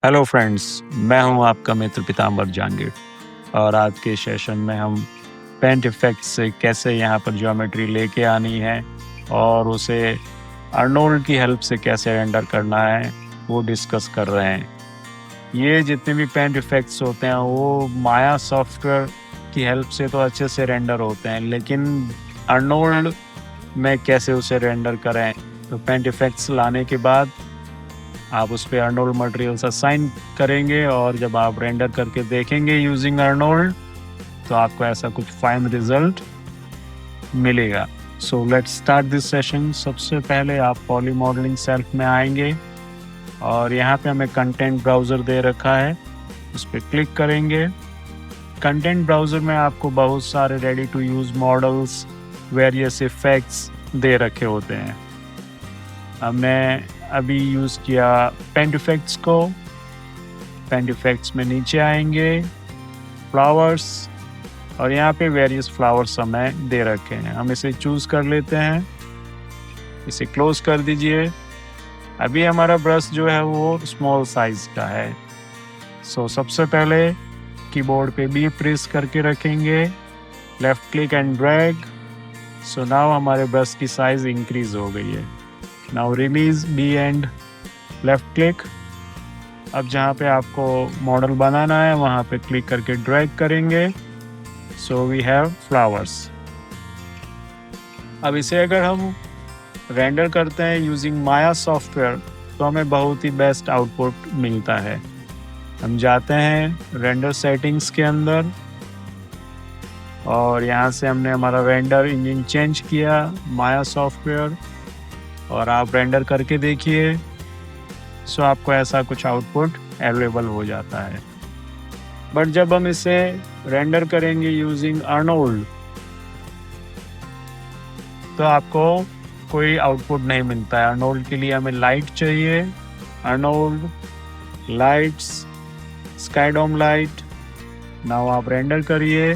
Hello friends, मैं हूं आपका मित्र पीताम्बर जहांगीर और आज के सेशन में हम पेंट इफेक्ट से कैसे यहां पर ज्योमेट्री लेके आनी है और उसे अर्नोल्ड की हेल्प से कैसे रेंडर करना है वो डिस्कस कर रहे हैं। ये जितने भी पेंट इफेक्ट्स होते हैं वो माया सॉफ्टवेयर की हेल्प से तो अच्छे से रेंडर होते हैं, लेकिन अर्नोल्ड में कैसे उसे रेंडर करें। तो पेंट इफेक्ट्स लाने के बाद आप उस पर अर्नोल्ड मटेरियल्स असाइन करेंगे और जब आप रेंडर करके देखेंगे यूजिंग अर्नोल्ड तो आपको ऐसा कुछ फाइन रिजल्ट मिलेगा। So let's start this session. सबसे पहले आप पॉली मॉडलिंग सेल्फ में आएंगे और यहाँ पे हमें कंटेंट ब्राउज़र दे रखा है, उस पर क्लिक करेंगे। कंटेंट ब्राउज़र में आपको बहुत सारे ready to use models, various effects दे रखे होते हैं। हमने अभी यूज़ किया पेंट इफेक्ट्स को। पेंट इफेक्ट्स में नीचे आएंगे, फ्लावर्स, और यहाँ पे वेरियस फ्लावर्स हमें दे रखे हैं। हम इसे चूज़ कर लेते हैं, इसे क्लोज कर दीजिए। अभी हमारा ब्रश जो है वो स्मॉल साइज का है। सो सबसे पहले कीबोर्ड पे बी प्रेस करके रखेंगे, left click and drag. So now हमारे ब्रश की साइज इंक्रीज हो गई है। Now release B and left click. अब जहाँ पे आपको मॉडल बनाना है वहाँ पे क्लिक करके ड्रैग करेंगे। So we have flowers. अब इसे अगर हम रेंडर करते हैं यूजिंग माया सॉफ्टवेयर तो हमें बहुत ही बेस्ट आउटपुट मिलता है। हम जाते हैं रेंडर सेटिंग्स के अंदर और यहाँ से हमने हमारा रेंडर इंजन चेंज किया माया सॉफ्टवेयर, और आप रेंडर करके देखिए। सो आपको ऐसा कुछ आउटपुट अवेलेबल हो जाता है। बट जब हम इसे रेंडर करेंगे यूजिंग अर्नोल्ड तो आपको कोई आउटपुट नहीं मिलता है। अर्नोल्ड के लिए हमें लाइट चाहिए। Arnold lights, skydome light. Now आप रेंडर करिए।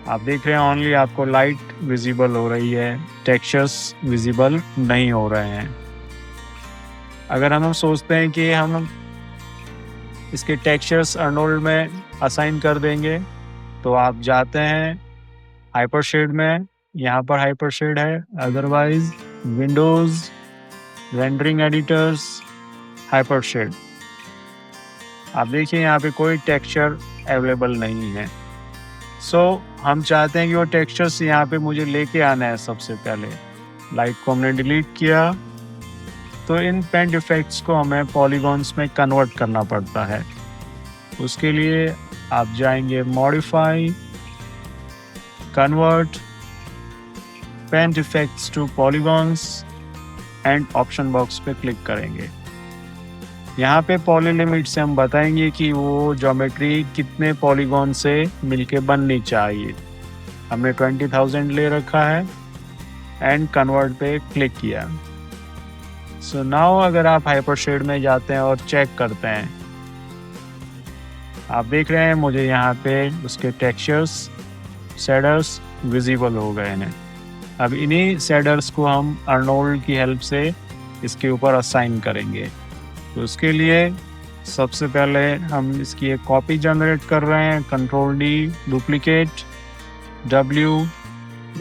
आप देख रहे हैं ओनली आपको लाइट विजिबल हो रही है, टेक्सचर्स विजिबल नहीं हो रहे हैं। अगर हम सोचते हैं कि हम इसके टेक्सचर्स अर्नोल्ड में असाइन कर देंगे तो आप जाते हैं हाइपर शेड में, यहाँ पर हाइपर शेड है, otherwise windows, rendering editors, hyper shade. आप देखिए यहाँ पे कोई टेक्सचर अवेलेबल नहीं है। सो हम चाहते हैं कि वो टेक्सचर्स यहाँ पे मुझे लेके आना है। सबसे पहले लाइट को हमने डिलीट किया तो इन पेंट इफेक्ट्स को हमें पॉलीगॉन्स में कन्वर्ट करना पड़ता है। उसके लिए आप जाएंगे modify, convert paint effects to polygons and option box पे क्लिक करेंगे। यहाँ पे पॉली लिमिट से हम बताएंगे कि वो ज्योमेट्री कितने पॉलीगॉन से मिलके बननी चाहिए। हमने 20,000 ले रखा है एंड कन्वर्ट पे क्लिक किया। सो नाउ अगर आप हाइपर शेड में जाते हैं और चेक करते हैं, आप देख रहे हैं मुझे यहाँ पे उसके टेक्सचर्स, शेडर्स विजिबल हो गए हैं। अब इन्हीं शेडर्स को हम अर्नोल्ड की हेल्प से इसके ऊपर असाइन करेंगे। तो उसके लिए सबसे पहले हम इसकी एक कॉपी जनरेट कर रहे हैं। कंट्रोल डी, डुप्लीकेट, डब्ल्यू,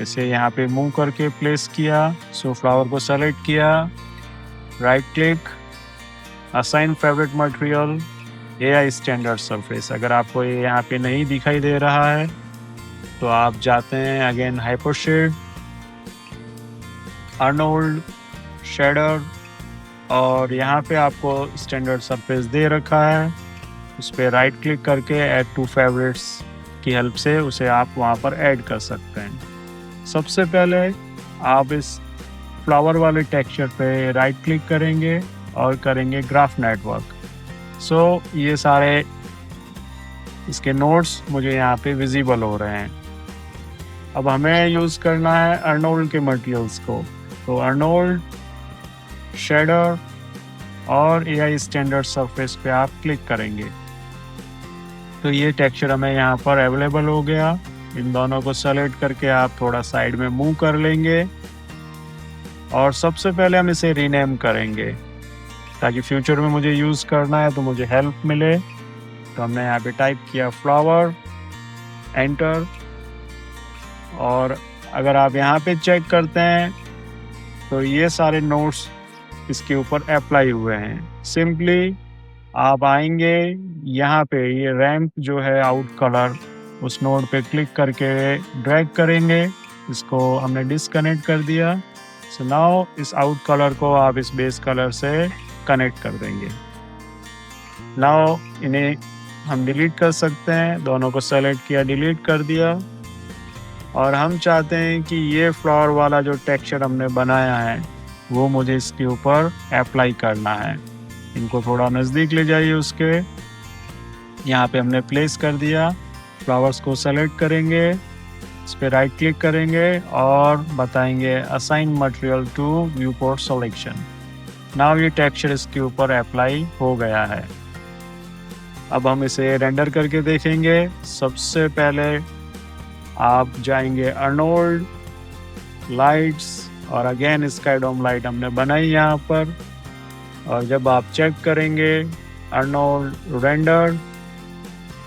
इसे यहाँ पे मूव करके प्लेस किया। सो फ्लावर को सेलेक्ट किया, right click, assign favourite material, AI standard surface. अगर आपको ये यहाँ पे नहीं दिखाई दे रहा है तो आप जाते हैं again hyper shade, Arnold, shader, और यहाँ पे आपको स्टैंडर्ड सरफेस दे रखा है। उस पर राइट क्लिक करके ऐड टू फेवरेट्स की हेल्प से उसे आप वहाँ पर ऐड कर सकते हैं। सबसे पहले आप इस फ्लावर वाले टेक्सचर पे राइट क्लिक करेंगे और करेंगे ग्राफ नेटवर्क। सो ये सारे इसके नोड्स मुझे यहाँ पे विजिबल हो रहे हैं। अब हमें यूज़ करना है अर्नोल्ड के मटेरियल्स को। तो अर्नोल्ड, शेडर और एआई स्टैंडर्ड सरफेस पे आप क्लिक करेंगे तो ये टेक्सचर हमें यहाँ पर अवेलेबल हो गया। इन दोनों को सेलेक्ट करके आप थोड़ा साइड में मूव कर लेंगे और सबसे पहले हम इसे रीनेम करेंगे ताकि फ्यूचर में मुझे यूज़ करना है तो मुझे हेल्प मिले। तो हमने यहाँ पे टाइप किया फ्लावर, एंटर। और अगर आप यहाँ पे चेक करते हैं तो ये सारे नोट्स इसके ऊपर अप्लाई हुए हैं। सिंपली आप आएंगे यहाँ पे, ये रैंप जो है आउट कलर, उस नोड पे क्लिक करके ड्रैग करेंगे। इसको हमने डिसकनेक्ट कर दिया। सो नाउ इस आउट कलर को आप इस बेस कलर से कनेक्ट कर देंगे। नाउ इन्हें हम डिलीट कर सकते हैं। दोनों को सेलेक्ट किया, डिलीट कर दिया। और हम चाहते हैं कि ये फ्लावर वाला जो टेक्सचर हमने बनाया है वो मुझे इसके ऊपर अप्लाई करना है। इनको थोड़ा नज़दीक ले जाइए उसके। यहाँ पे हमने प्लेस कर दिया। फ्लावर्स को सेलेक्ट करेंगे, इस पर राइट क्लिक करेंगे और बताएंगे assign material to viewport selection. Now ये टेक्सचर इसके ऊपर अप्लाई हो गया है। अब हम इसे रेंडर करके देखेंगे। सबसे पहले आप जाएंगे अर्नोल्ड, लाइट्स, और अगेन स्काई डोम लाइट हमने बनाई यहाँ पर। और जब आप चेक करेंगे अर्नोल्ड रेंडर,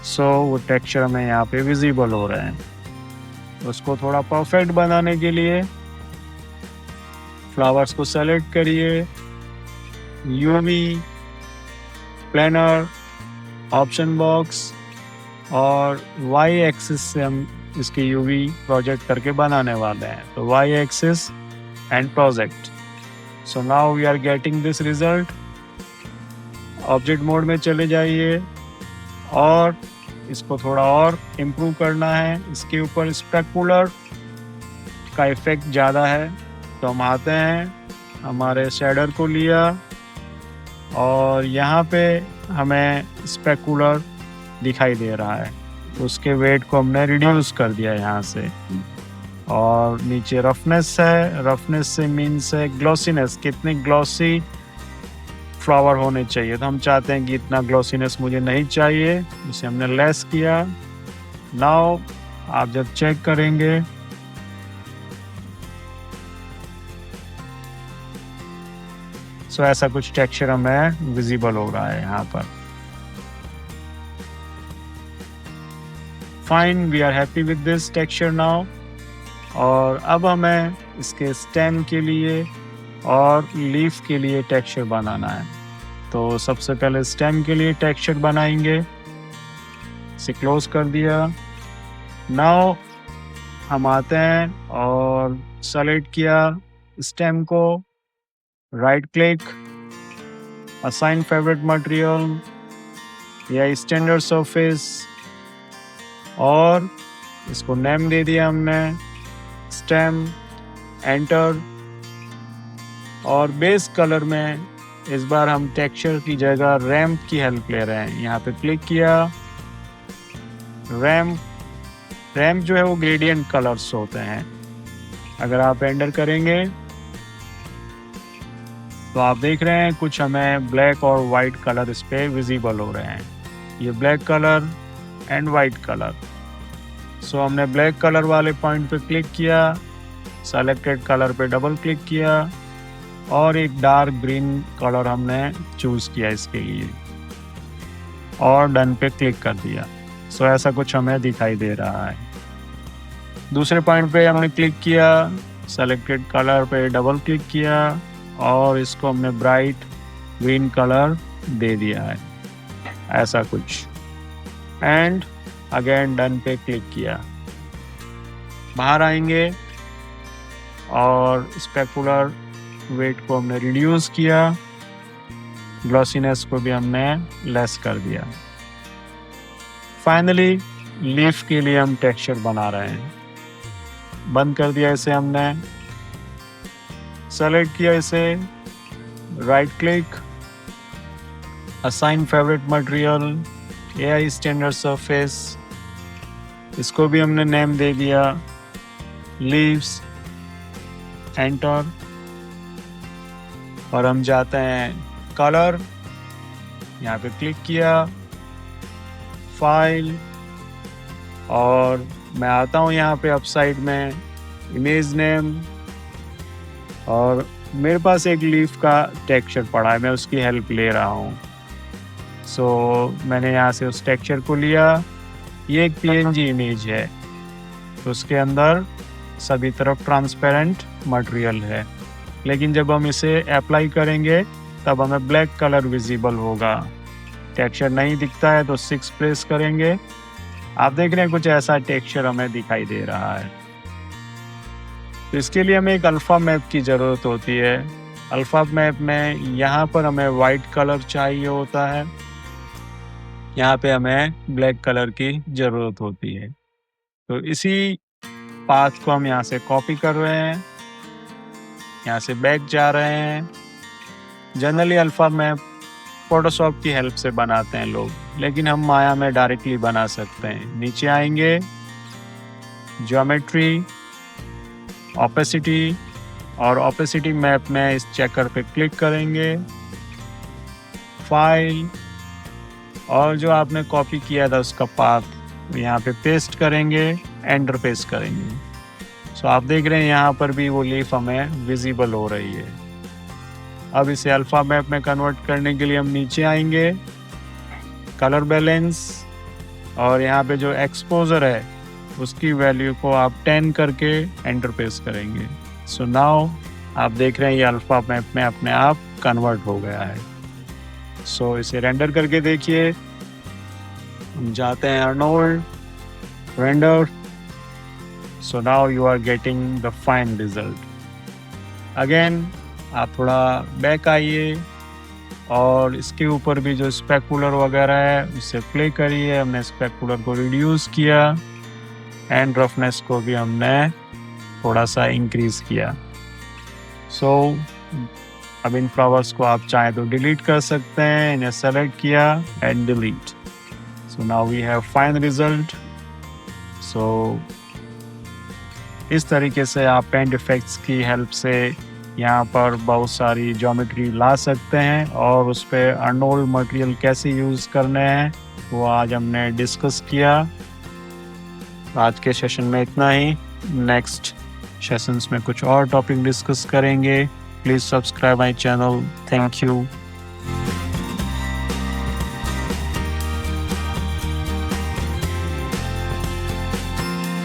सो वो टेक्सचर हमें यहाँ पे विजिबल हो रहे हैं। उसको थोड़ा परफेक्ट बनाने के लिए फ्लावर्स को सेलेक्ट करिए, यूवी, प्लानर, ऑप्शन बॉक्स, और वाई एक्सिस से हम इसकी यूवी प्रोजेक्ट करके बनाने वाले हैं। तो Y axis and project. So now we are getting this result. Object mode में चले जाइए और इसको थोड़ा और इम्प्रूव करना है। इसके ऊपर स्पेकुलर का इफेक्ट ज़्यादा है, तो हम आते हैं, हमारे शेडर को लिया और यहाँ पे हमें स्पेकुलर दिखाई दे रहा है। उसके वेट को हमने रिड्यूस कर दिया यहाँ से। और नीचे रफनेस है, रफनेस से मीन्स है ग्लॉसीनेस, कितनी ग्लॉसी फ्लावर होने चाहिए। तो हम चाहते हैं कि इतना ग्लॉसीनेस मुझे नहीं चाहिए, इसे हमने लेस किया। नाउ आप जब चेक करेंगे सो ऐसा कुछ टेक्सचर हमें विजिबल हो रहा है यहाँ पर। Fine, we are happy with this texture now. और अब हमें इसके स्टेम के लिए और लीफ के लिए टेक्सचर बनाना है। तो सबसे पहले स्टेम के लिए टेक्सचर बनाएंगे। इसे क्लोज कर दिया। नाउ हम आते हैं और सेलेक्ट किया स्टेम को, right click, assign favourite material या स्टैंडर्ड सरफेस, और इसको नेम दे दिया हमने स्टेम, एंटर। और बेस कलर में इस बार हम टेक्सचर की जगह रैंप की हेल्प ले रहे हैं। यहाँ पे क्लिक किया, रैंप जो है वो ग्रेडियंट कलर्स होते हैं। अगर आप एंटर करेंगे तो आप देख रहे हैं कुछ हमें ब्लैक और वाइट कलर इस पे विजिबल हो रहे हैं। ये black colour and white colour. So हमने ब्लैक कलर वाले पॉइंट पे क्लिक किया, सेलेक्टेड कलर पे डबल क्लिक किया और एक डार्क ग्रीन कलर हमने चूज़ किया इसके लिए और डन पे क्लिक कर दिया। सो ऐसा कुछ हमें दिखाई दे रहा है। दूसरे पॉइंट पे हमने क्लिक किया, सेलेक्टेड कलर पे डबल क्लिक किया और इसको हमने ब्राइट ग्रीन कलर दे दिया है, ऐसा कुछ। एंड अगेन डन पे क्लिक किया। बाहर आएंगे और स्पेकुलर वेट को हमने रिड्यूस किया, ग्लॉसीनेस को भी हमने लेस कर दिया। फाइनली लीफ के लिए हम टेक्सचर बना रहे हैं। बंद कर दिया इसे हमने, सेलेक्ट किया इसे, right click, assign favourite material, AI standard surface, इसको भी हमने नेम दे दिया लीव्स, एंटर। और हम जाते हैं कलर, यहाँ पे क्लिक किया, फाइल, और मैं आता हूँ यहाँ पे अप साइड में इमेज नेम और मेरे पास एक लीफ का टेक्सचर पड़ा है, मैं उसकी हेल्प ले रहा हूँ। सो मैंने यहाँ से उस टेक्सचर को लिया। ये एक पीएनजी इमेज है, तो उसके अंदर सभी तरफ ट्रांसपेरेंट मटेरियल है, लेकिन जब हम इसे अप्लाई करेंगे तब हमें ब्लैक कलर विजिबल होगा। टेक्सचर नहीं दिखता है तो 6 प्रेस करेंगे, आप देख रहे हैं कुछ ऐसा टेक्सचर हमें दिखाई दे रहा है। तो इसके लिए हमें एक अल्फ़ा मैप की ज़रूरत होती है। अल्फ़ा मैप में यहाँ पर हमें वाइट कलर चाहिए होता है, यहाँ पे हमें ब्लैक कलर की ज़रूरत होती है। तो इसी पाथ को हम यहाँ से कॉपी कर रहे हैं, यहाँ से बैक जा रहे हैं। जनरली अल्फ़ा मैप फोटोशॉप की हेल्प से बनाते हैं लोग, लेकिन हम माया में डायरेक्टली बना सकते हैं। नीचे आएंगे, ज्योमेट्री, ओपेसिटी, और ओपेसिटी मैप में इस चेकर पे क्लिक करेंगे, फाइल, और जो आपने कॉपी किया था उसका पाथ यहाँ पे पेस्ट करेंगे, एंटर पेस्ट करेंगे। सो आप देख रहे हैं यहाँ पर भी वो लीफ हमें विजिबल हो रही है। अब इसे अल्फ़ा मैप में कन्वर्ट करने के लिए हम नीचे आएंगे, कलर बैलेंस, और यहाँ पे जो एक्सपोजर है उसकी वैल्यू को आप 10 करके एंटर प्रेस करेंगे। सो नाउ आप देख रहे हैं ये अल्फ़ा मैप में अपने आप कन्वर्ट हो गया है। सो इसे रेंडर करके देखिए। हम जाते हैं Arnold, render. So now you are getting the fine result. Again आप थोड़ा बैक आइए और इसके ऊपर भी जो स्पेकुलर वगैरह है उससे प्ले करिए। हमने स्पेकुलर को रिड्यूस किया एंड रफनेस को भी हमने थोड़ा सा इंक्रीज किया। सो अब इन फ्लावर्स को आप चाहें तो डिलीट कर सकते हैं। इन्हें सेलेक्ट किया and delete. So now we have fine result. So इस तरीके से आप पेंट इफेक्ट्स की हेल्प से यहाँ पर बहुत सारी ज्योमेट्री ला सकते हैं, और उस पर अर्नोल्ड मटेरियल कैसे यूज़ करने हैं वो आज हमने डिस्कस किया। आज के सेशन में इतना ही। नेक्स्ट सेशंस में कुछ और टॉपिक डिस्कस करेंगे। Please subscribe my channel. Thank you.